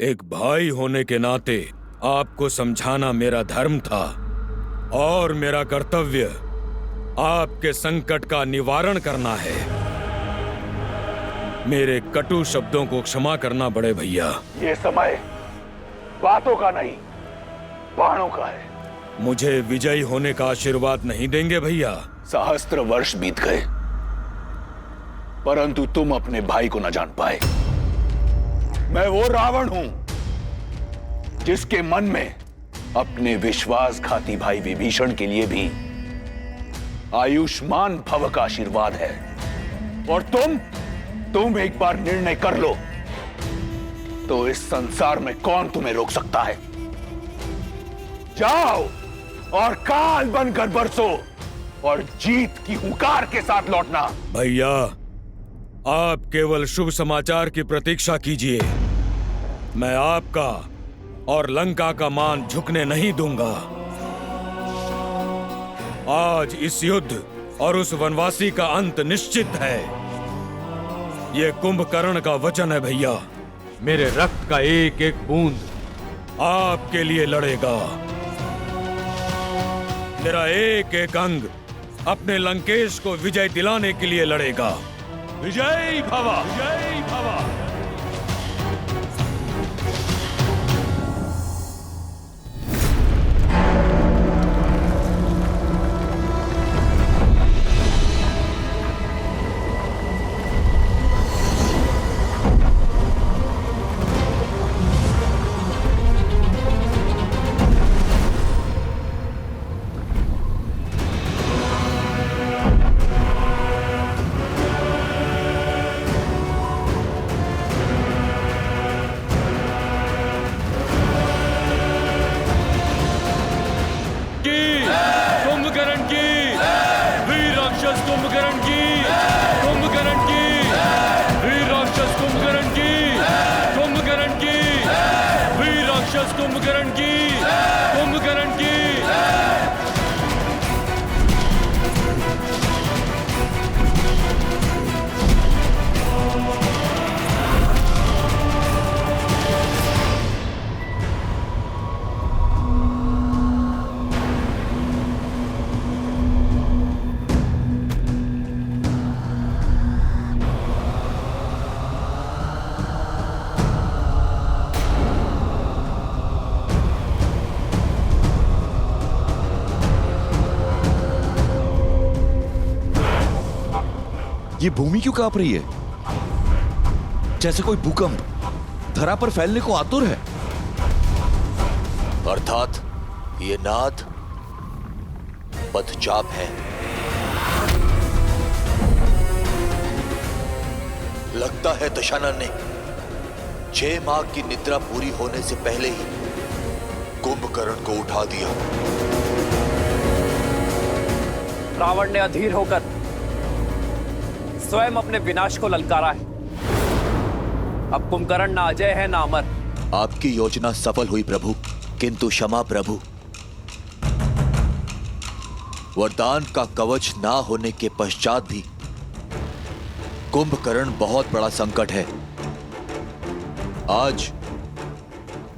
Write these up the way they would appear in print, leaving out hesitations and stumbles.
एक भाई होने के नाते आपको समझाना मेरा धर्म था और मेरा कर्तव्य आपके संकट का निवारण करना है। मेरे कटु शब्दों को क्षमा करना बड़े भैया। ये समय बातों का नहीं, बाणों का है। मुझे विजयी होने का आशीर्वाद नहीं देंगे भैया? सहस्त्र वर्ष बीत गए, परंतु तुम अपने भाई को न जान पाए। मैं वो रावण हूं जिसके मन में अपने विश्वासघाती भाई विभीषण के लिए भी आयुष्मान भव का आशीर्वाद है। और तुम एक बार निर्णय कर लो तो इस संसार में कौन तुम्हें रोक सकता है। जाओ और काल बनकर बरसो और जीत की हुंकार के साथ लौटना। भैया, आप केवल शुभ समाचार की प्रतीक्षा कीजिए। मैं आपका और लंका का मान झुकने नहीं दूंगा। आज इस युद्ध और उस वनवासी का अंत निश्चित है। ये कुंभकर्ण का वचन है भैया। मेरे रक्त का एक एक बूंद आपके लिए लड़ेगा। मेरा एक एक अंग अपने लंकेश को विजय दिलाने के लिए लड़ेगा। विजयी भव, विजयी भव। ये भूमि क्यों कांप रही है? जैसे कोई भूकंप धरा पर फैलने को आतुर है। अर्थात ये नाद पदचाप है। लगता है दशानन ने 6 माह की निद्रा पूरी होने से पहले ही कुंभकर्ण को उठा दिया। रावण ने अधीर होकर स्वयं अपने विनाश को ललकारा है। अब कुंभकर्ण ना अजय है ना अमर। आपकी योजना सफल हुई प्रभु, किंतु क्षमा प्रभु, वरदान का कवच ना होने के पश्चात भी कुंभकर्ण बहुत बड़ा संकट है। आज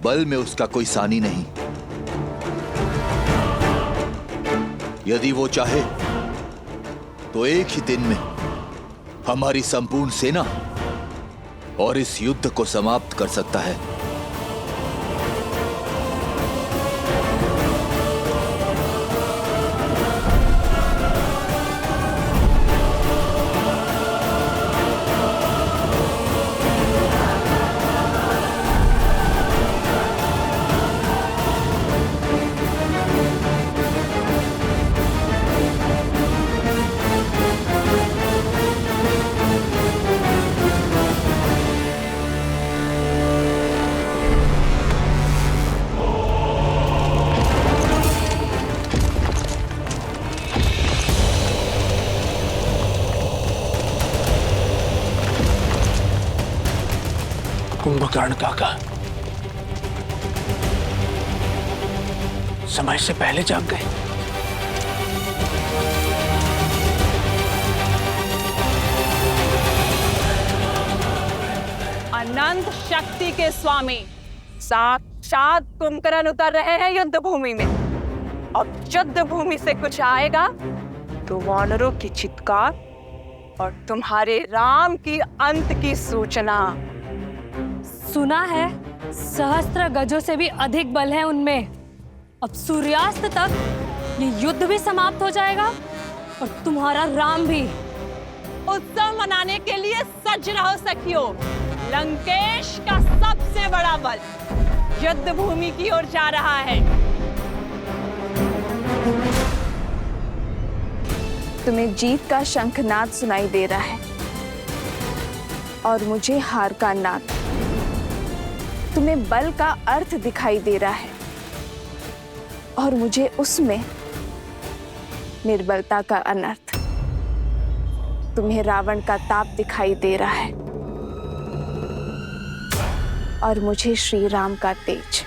बल में उसका कोई सानी नहीं। यदि वो चाहे तो एक ही दिन में हमारी संपूर्ण सेना और इस युद्ध को समाप्त कर सकता है। कुंभकर्ण काका समय से पहले जाग गए। अनंत शक्ति के स्वामी साक्षात कुंभकर्ण उतर रहे हैं युद्ध भूमि में। अब युद्ध भूमि से कुछ आएगा तो वानरों की चित्कार और तुम्हारे राम की अंत की सूचना। सुना है सहस्त्र गजों से भी अधिक बल है उनमें। अब सूर्यास्त तक ये युद्ध भी समाप्त हो जाएगा और तुम्हारा राम भी। उत्सव मनाने के लिए सज रहो सखियों। लंकेश का सबसे बड़ा बल युद्ध भूमि की ओर जा रहा है। तुम्हें जीत का शंखनाद सुनाई दे रहा है और मुझे हार का नाद। तुम्हें बल का अर्थ दिखाई दे रहा है और मुझे उसमें निर्बलता का अनर्थ। तुम्हें रावण का ताप दिखाई दे रहा है और मुझे श्री राम का तेज।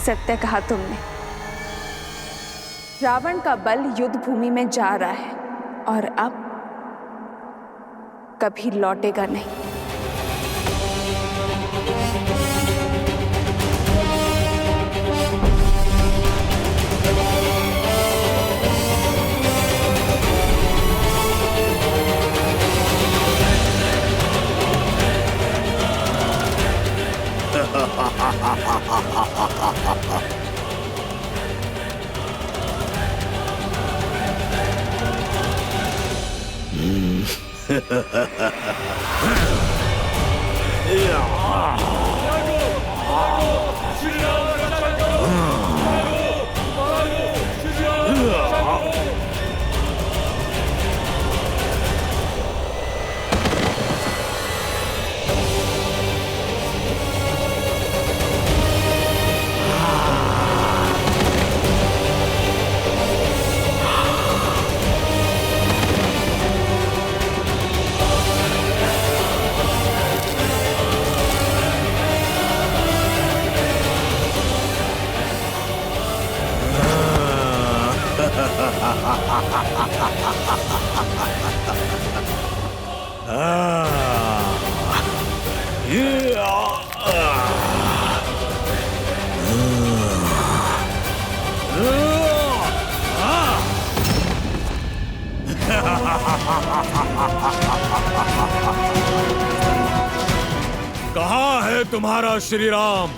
सत्य कहा तुमने। रावण का बल युद्ध भूमि में जा रहा है और अब कभी लौटेगा नहीं। कहाँ है तुम्हारा श्री राम?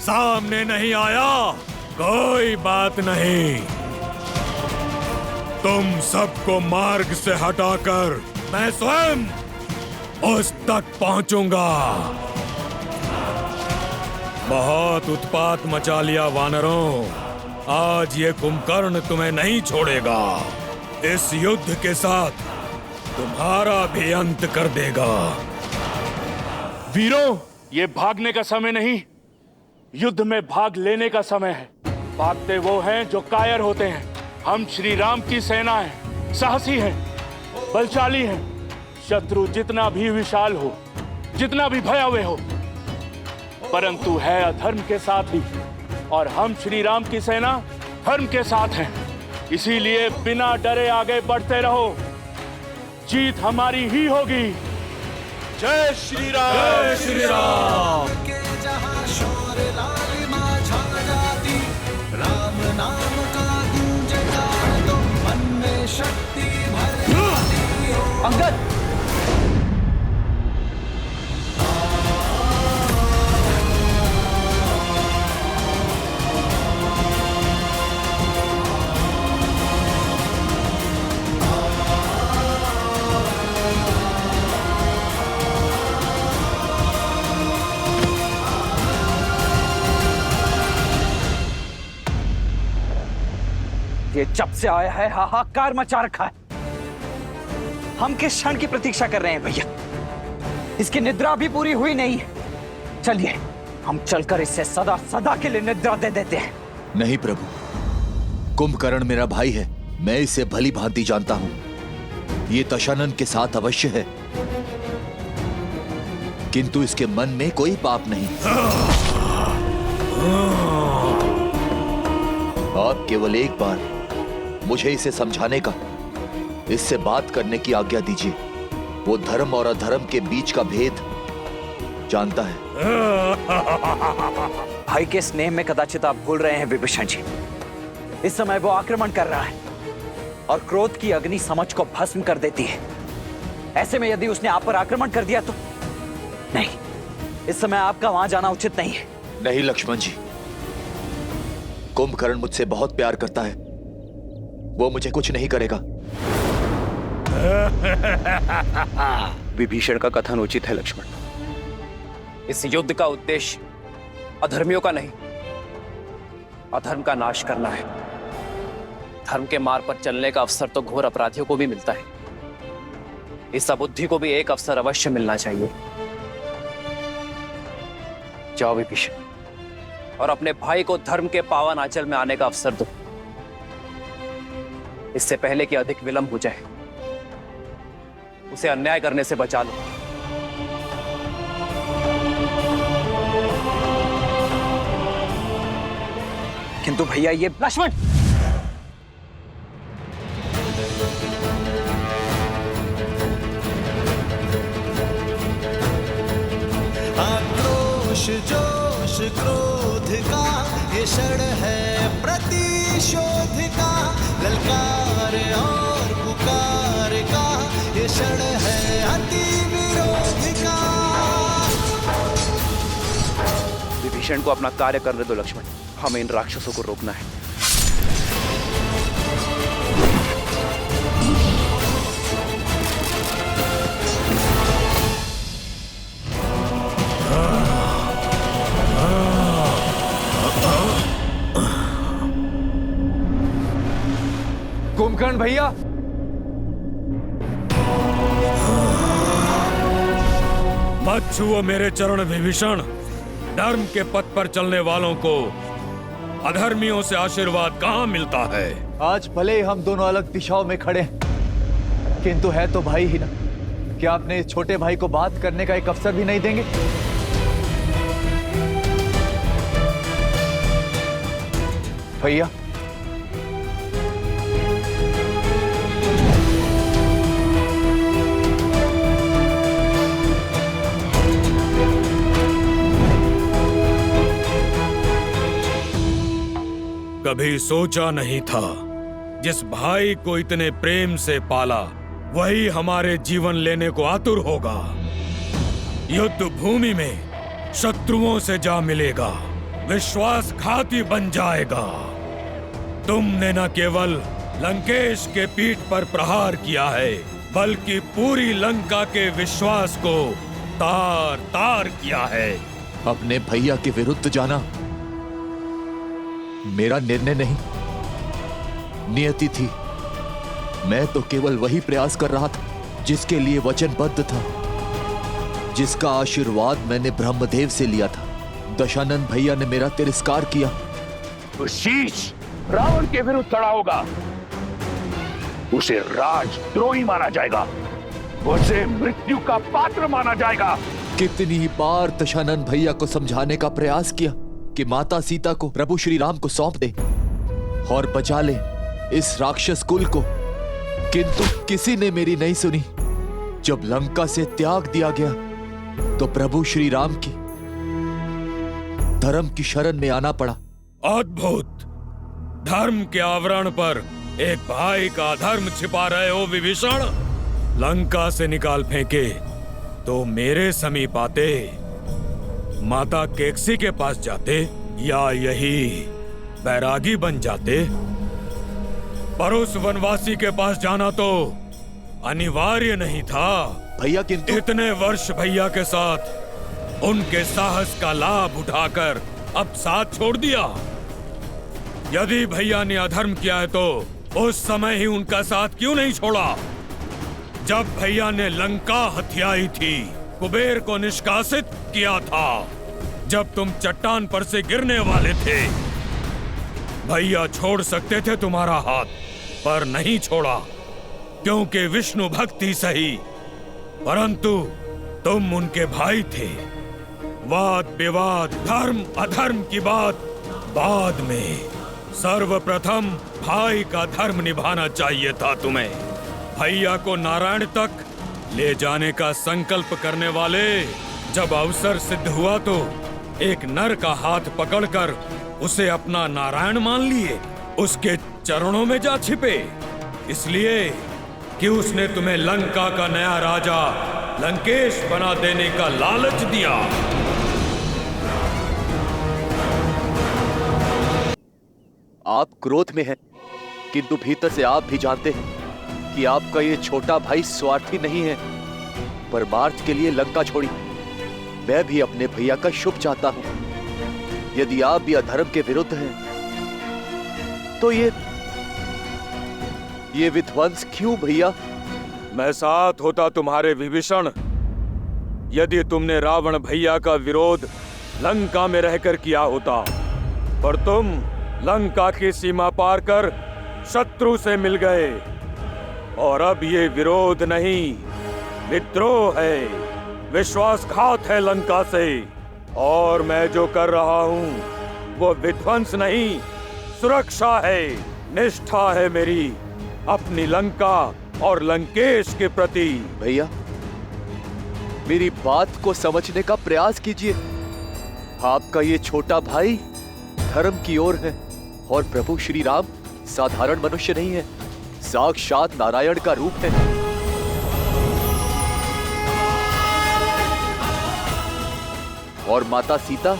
सामने नहीं आया? कोई बात नहीं, तुम सबको मार्ग से हटाकर मैं स्वयं उस तक पहुंचूंगा। बहुत उत्पात मचा लिया वानरों। आज ये कुंभकर्ण तुम्हें नहीं छोड़ेगा। इस युद्ध के साथ तुम्हारा भी अंत कर देगा। वीरों, ये भागने का समय नहीं, युद्ध में भाग लेने का समय है। भागते वो हैं जो कायर होते हैं। हम श्री राम की सेना हैं, साहसी हैं, बलशाली हैं। शत्रु जितना भी विशाल हो, जितना भी भयावह हो, परंतु है अधर्म के साथ ही, और हम श्री राम की सेना धर्म के साथ हैं। इसीलिए बिना डरे आगे बढ़ते रहो, जीत हमारी ही होगी। जय श्री राम! जय श्री राम! राम नाम का गूंजता तो मन में शक्ति भर आती हो। अंगद! ये जब से आया है हाहाकार मचा रखा है। हम किस क्षण की प्रतीक्षा कर रहे हैं भैया? इसकी निद्रा भी पूरी हुई नहीं है। चलिए हम चलकर इसे सदा सदा के लिए निद्रा दे देते हैं। नहीं प्रभु, कुंभकर्ण मेरा भाई है। मैं इसे भली भांति जानता हूं। ये दशानन के साथ अवश्य है, किंतु इसके मन में कोई पाप नहीं। आप केवल एक बार मुझे इसे समझाने का, इससे बात करने की आज्ञा दीजिए। वो धर्म और अधर्म के बीच का भेद जानता है। भाई के स्नेह में कदाचित आप भूल रहे हैं विभीषण जी। इस समय वो आक्रमण कर रहा है और क्रोध की अग्नि समझ को भस्म कर देती है। ऐसे में यदि उसने आप पर आक्रमण कर दिया तो नहीं, इस समय आपका वहां जाना उचित नहीं है। नहीं लक्ष्मण जी, कुंभकर्ण मुझसे बहुत प्यार करता है, वो मुझे कुछ नहीं करेगा। विभीषण का कथन उचित है लक्ष्मण। इस युद्ध का उद्देश्य अधर्मियों का नहीं, अधर्म का नाश करना है। धर्म के मार्ग पर चलने का अवसर तो घोर अपराधियों को भी मिलता है। इस अबुद्धि को भी एक अवसर अवश्य मिलना चाहिए। जाओ विभीषण, और अपने भाई को धर्म के पावन आंचल में आने का अवसर दो, इससे पहले कि अधिक विलंब हो जाए। उसे अन्याय करने से बचा लो। किंतु भैया ये लक्ष्मण, आक्रोश जोश क्रोध का ये क्षण है प्रतिशोध का, ललकार और पुकार का ये क्षण है अति विरोध का। विभीषण को अपना कार्य करने दो लक्ष्मण, हमें इन राक्षसों को रोकना है। कुंभकर्ण भैया, मत छुओ मेरे चरण विभीषण। धर्म के पथ पर चलने वालों को अधर्मियों से आशीर्वाद कहाँ मिलता है। आज भले ही हम दोनों अलग दिशाओं में खड़े हैं, किंतु है तो भाई ही ना। क्या अपने इस छोटे भाई को बात करने का एक अवसर भी नहीं देंगे? भैया, कभी सोचा नहीं था जिस भाई को इतने प्रेम से पाला वही हमारे जीवन लेने को आतुर होगा। युद्ध भूमि में शत्रुओं से जा मिलेगा, विश्वासघाती बन जाएगा। तुमने न केवल लंकेश के पीठ पर प्रहार किया है, बल्कि पूरी लंका के विश्वास को तार तार किया है। अपने भैया के विरुद्ध जाना मेरा निर्णय नहीं, नियति थी। मैं तो केवल वही प्रयास कर रहा था जिसके लिए वचनबद्ध था, जिसका आशीर्वाद मैंने ब्रह्मदेव से लिया था। दशानन भैया ने मेरा तिरस्कार किया तो शीश रावण के विरुद्ध खड़ा होगा, उसे राजद्रोही माना जाएगा, उसे मृत्यु का पात्र माना जाएगा। कितनी ही बार दशानन भैया को समझाने का प्रयास किया कि माता सीता को प्रभु श्री राम को सौंप दे और बचा ले इस राक्षस कुल को, किंतु किसी ने मेरी नहीं सुनी। जब लंका से त्याग दिया गया तो प्रभु श्री राम की धर्म की शरण में आना पड़ा। अद्भुत! धर्म के आवरण पर एक भाई का धर्म छिपा रहे हो विभीषण। लंका से निकाल फेंके तो मेरे समीप आते, माता केकसी के पास जाते, या यही बैरागी बन जाते। पर उस वनवासी के पास जाना तो अनिवार्य नहीं था भैया, किंतु इतने वर्ष भैया के साथ उनके साहस का लाभ उठाकर अब साथ छोड़ दिया। यदि भैया ने अधर्म किया है तो उस समय ही उनका साथ क्यों नहीं छोड़ा? जब भैया ने लंका हथियाई थी, कुबेर को निष्कासित किया था, जब तुम चट्टान पर से गिरने वाले थे, भैया छोड़ सकते थे तुम्हारा हाथ, पर नहीं छोड़ा, क्योंकि विष्णु भक्ति सही, परंतु तुम उनके भाई थे। वाद विवाद, धर्म अधर्म की बात बाद में, सर्वप्रथम भाई का धर्म निभाना चाहिए था तुम्हें। भैया को नारायण तक ले जाने का संकल्प करने वाले जब अवसर सिद्ध हुआ तो एक नर का हाथ पकड़कर उसे अपना नारायण मान लिए, उसके चरणों में जा छिपे, इसलिए कि उसने तुम्हें लंका का नया राजा लंकेश बना देने का लालच दिया। आप क्रोध में हैं, किंतु भीतर से आप भी जानते हैं कि आपका ये छोटा भाई स्वार्थी नहीं है। परमार्थ के लिए लंका छोड़ी। मैं भी अपने भैया का शुभ चाहता हूं। यदि आप भी अधर्म के विरुद्ध हैं, तो ये विध्वंस क्यों भैया? मैं साथ होता तुम्हारे विभीषण, यदि तुमने रावण भैया का विरोध लंका में रहकर किया होता, पर तुम लंका की सीमा पार कर शत्रु से मिल गए, और अब ये विरोध नहीं, विद्रोह है, विश्वासघात है लंका से। और मैं जो कर रहा हूँ वो विध्वंस नहीं, सुरक्षा है, निष्ठा है मेरी अपनी लंका और लंकेश के प्रति। भैया, मेरी बात को समझने का प्रयास कीजिए। आपका ये छोटा भाई धर्म की ओर है, और प्रभु श्री राम साधारण मनुष्य नहीं है, साक्षात नारायण का रूप है। और माता सीता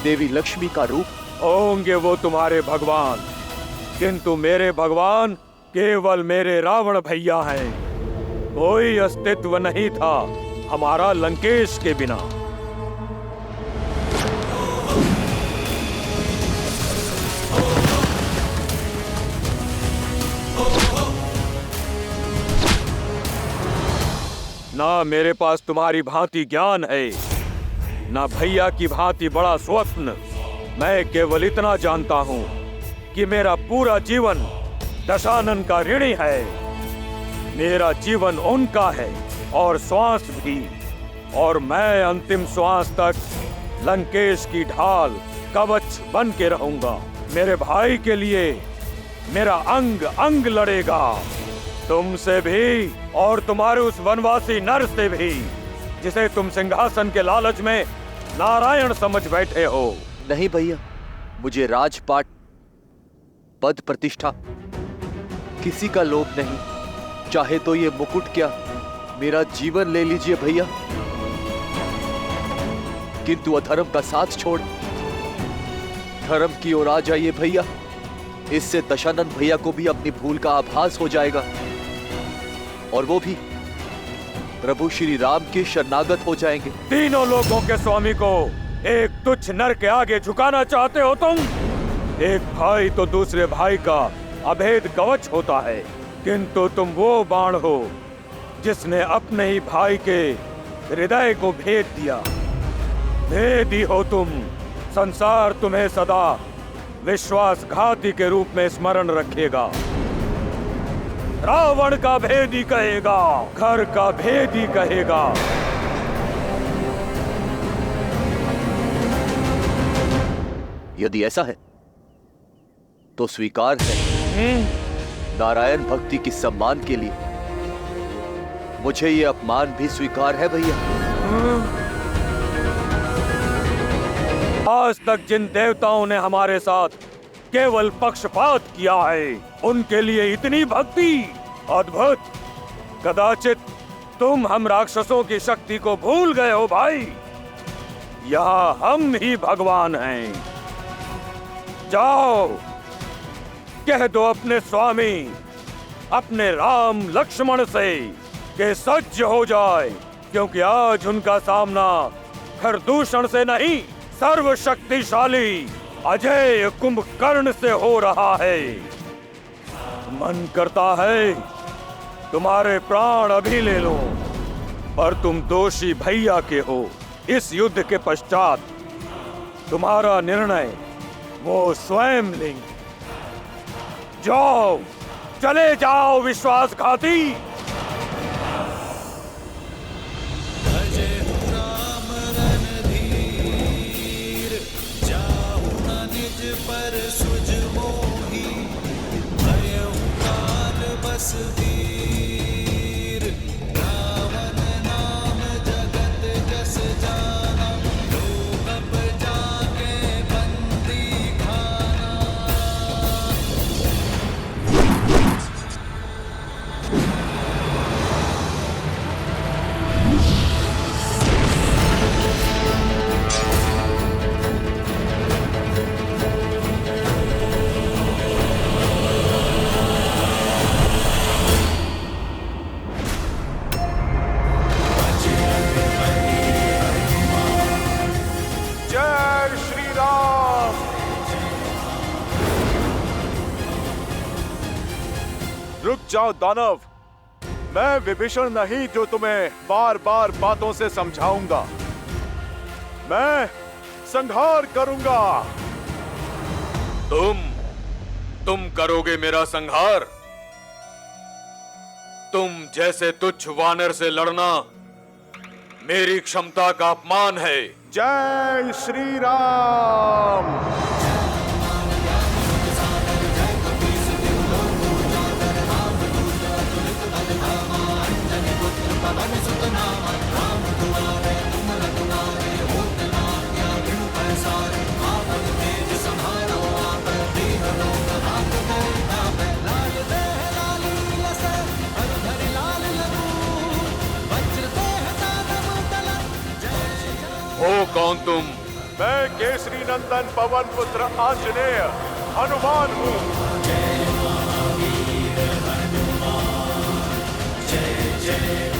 देवी लक्ष्मी का रूप। होंगे वो तुम्हारे भगवान, किंतु मेरे भगवान केवल मेरे रावण भैया हैं। कोई अस्तित्व नहीं था हमारा लंकेश के बिना। ना मेरे पास तुम्हारी भांति ज्ञान है, ना भैया की भांति बड़ा स्वप्न। मैं केवल इतना जानता हूँ कि मेरा पूरा जीवन दशानन का ऋणी है। मेरा जीवन उनका है और श्वास भी, और मैं अंतिम श्वास तक लंकेश की ढाल कवच बन के रहूंगा। मेरे भाई के लिए मेरा अंग अंग लड़ेगा, तुमसे भी और तुम्हारे उस वनवासी नर से भी, जिसे तुम सिंहासन के लालच में नारायण समझ बैठे हो। नहीं भैया, मुझे राजपाट, पद, प्रतिष्ठा किसी का लोभ नहीं। चाहे तो ये मुकुट क्या, मेरा जीवन ले लीजिए भैया, किंतु अधर्म का साथ छोड़ धर्म की ओर आ जाइए भैया। इससे दशानन भैया को भी अपनी भूल का आभास हो जाएगा, और वो भी प्रभु श्री राम के शरणागत हो जाएंगे। तीनों लोगों के स्वामी को एक तुच्छ नर के आगे झुकाना चाहते हो तुम? एक भाई तो दूसरे भाई का अभेद कवच होता है, किंतु तुम वो बाण हो जिसने अपने ही भाई के हृदय को भेद दिया। भेदी हो तुम। संसार तुम्हें सदा विश्वासघाती के रूप में स्मरण रखेगा। रावण का भेदी कहेगा, घर का भेदी कहेगा। यदि ऐसा है तो स्वीकार है। नारायण भक्ति की सम्मान के लिए मुझे ये अपमान भी स्वीकार है भैया। आज तक जिन देवताओं ने हमारे साथ केवल पक्षपात किया है, उनके लिए इतनी भक्ति अद्भुत। कदाचित तुम हम राक्षसों की शक्ति को भूल गए हो भाई। यहाँ हम ही भगवान हैं। जाओ, कह दो अपने स्वामी, अपने राम लक्ष्मण से कि सज्ज हो जाए, क्योंकि आज उनका सामना खरदूषण से नहीं, सर्वशक्तिशाली अजय कुंभकर्ण से हो रहा है। मन करता है तुम्हारे प्राण अभी ले लो, पर तुम दोषी भैया के हो। इस युद्ध के पश्चात तुम्हारा निर्णय वो स्वयं लेंगे। जाओ, चले जाओ विश्वासघाती। पर सुज मोही भयउ काल बस वीर। रावण नाम जगत जस जाना, रुक जाओ दानव। मैं विभीषण नहीं जो तुम्हें बार बार बातों से समझाऊंगा। मैं संहार करूंगा। तुम करोगे मेरा संहार? तुम जैसे तुच्छ वानर से लड़ना मेरी क्षमता का अपमान है। जय श्री राम। हो कौन तुम? मैं केसरी नंदन पवन पुत्र आंजनेय हनुमान हूँ। जय